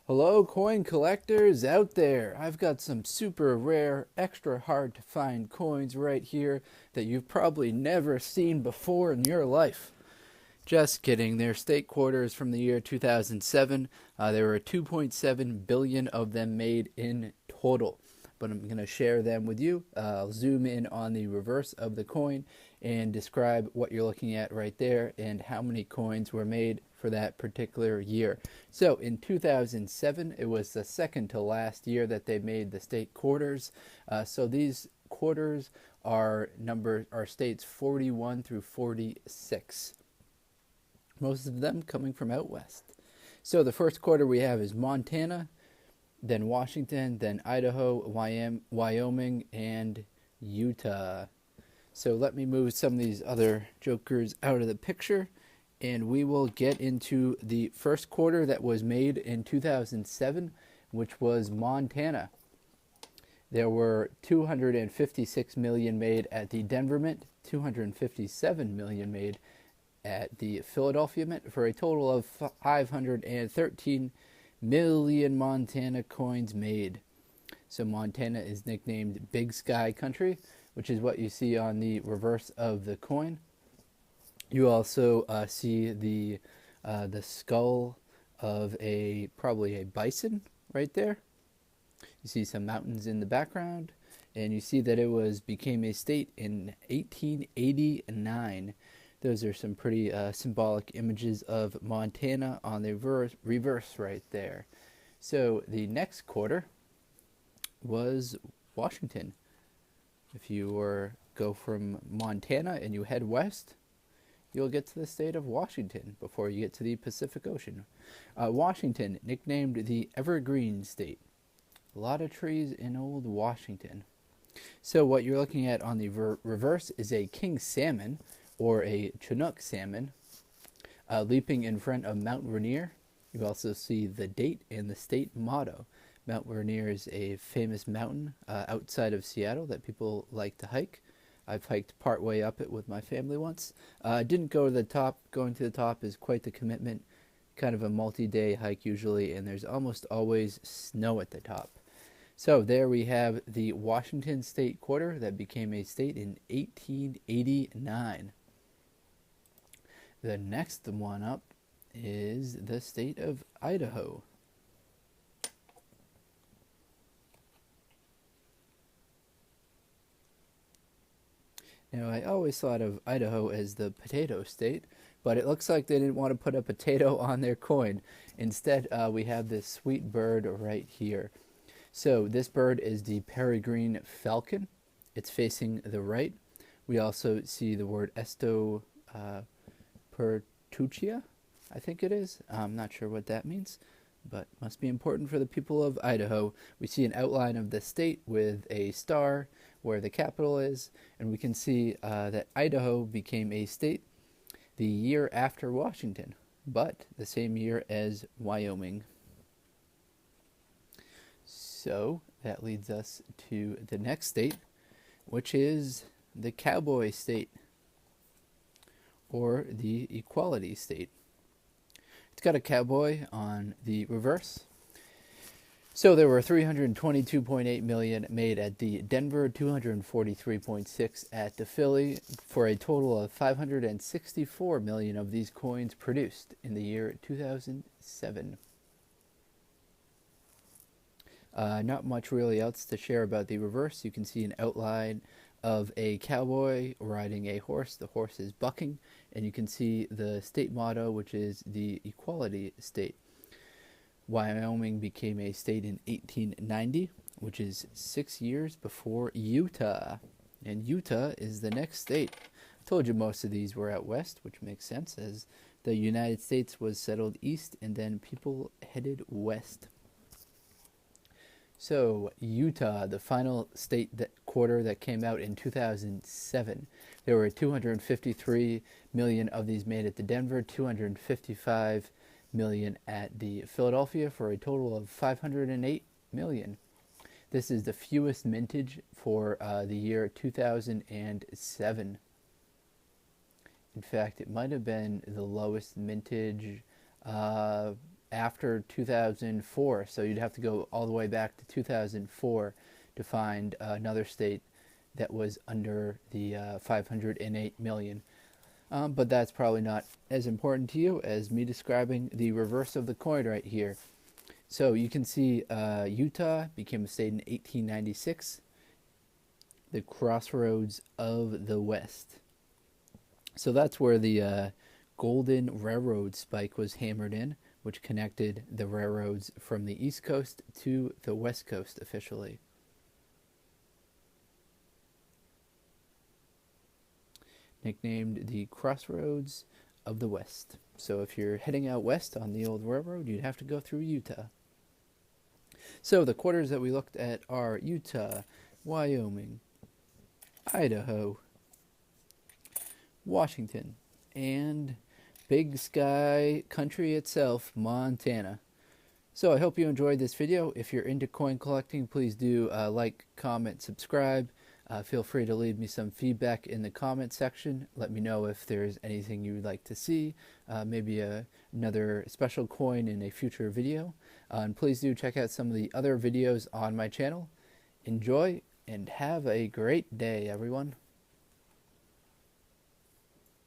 Hello, coin collectors out there. I've got some super rare, extra hard to find coins right here that you've probably never seen before in your life. Just kidding. They're state quarters from the year 2007. There were 2.7 billion of them made in total. But I'm going to share them with you. I'll zoom in on the reverse of the coin and describe what you're looking at right there and how many coins were made for that particular year. So in 2007, it was the second to last year that they made the state quarters. So these quarters are states 41 through 46. Most of them coming from out west. So the first quarter we have is Montana, then Washington, then Idaho, Wyoming, and Utah. So let me move some of these other jokers out of the picture, and we will get into the first quarter that was made in 2007, which was Montana. There were 256 million made at the Denver Mint, 257 million made at the Philadelphia Mint, for a total of 513 million Montana coins made. So Montana is nicknamed Big Sky Country, which is what you see on the reverse of the coin. You also see the skull of probably a bison right there. You see some mountains in the background, and you see that it became a state in 1889. Those are some pretty symbolic images of Montana on the reverse right there. So the next quarter was Washington. If you go from Montana and you head west, you'll get to the state of Washington before you get to the Pacific Ocean. Washington, nicknamed the Evergreen State. A lot of trees in old Washington. So what you're looking at on the reverse is a king salmon, or a Chinook salmon, leaping in front of Mount Rainier. You also see the date and the state motto. Mount Rainier is a famous mountain outside of Seattle that people like to hike. I've hiked part way up it with my family once. Didn't go to the top. Going to the top is quite the commitment. Kind of a multi-day hike usually, and there's almost always snow at the top. So there we have the Washington State Quarter that became a state in 1889. The next one up is the state of Idaho. Now, I always thought of Idaho as the potato state, but it looks like they didn't want to put a potato on their coin. Instead, we have this sweet bird right here. So this bird is the Peregrine Falcon. It's facing the right. We also see the word Pertuchia, I think it is. I'm not sure what that means, but must be important for the people of Idaho. We see an outline of the state with a star where the capital is, and we can see that Idaho became a state the year after Washington, but the same year as Wyoming. So that leads us to the next state, which is the Cowboy State, or the Equality State. It's got a cowboy on the reverse. So there were 322.8 million made at the Denver, 243.6 at the Philly, for a total of 564 million of these coins produced in the year 2007. Not much really else to share about the reverse. You can see an outline of a cowboy riding a horse. The horse is bucking, and you can see the state motto, which is the Equality State. Wyoming became a state in 1890, which is 6 years before Utah. And Utah is the next state. I told you most of these were out west, which makes sense, as the United States was settled east and then people headed west. So Utah, the final state quarter that came out in 2007. There were 253 million of these made at the Denver, 255 million at the Philadelphia, for a total of 508 million. This is the fewest mintage for the year 2007. In fact, it might have been the lowest mintage after 2004. So you'd have to go all the way back to 2004 to find another state that was under the 508 million. But that's probably not as important to you as me describing the reverse of the coin right here. So you can see Utah became a state in 1896, the crossroads of the West. So that's where the Golden Railroad spike was hammered in, which connected the railroads from the East Coast to the West Coast officially. Nicknamed the Crossroads of the West. So if you're heading out west on the old railroad, you'd have to go through Utah. So the quarters that we looked at are Utah, Wyoming, Idaho, Washington, and Big Sky country itself, Montana. So I hope you enjoyed this video. If you're into coin collecting, please do like, comment, subscribe. Feel free to leave me some feedback in the comment section. Let me know if there's anything you would like to see, maybe another special coin in a future video. And please do check out some of the other videos on my channel. Enjoy and have a great day, everyone.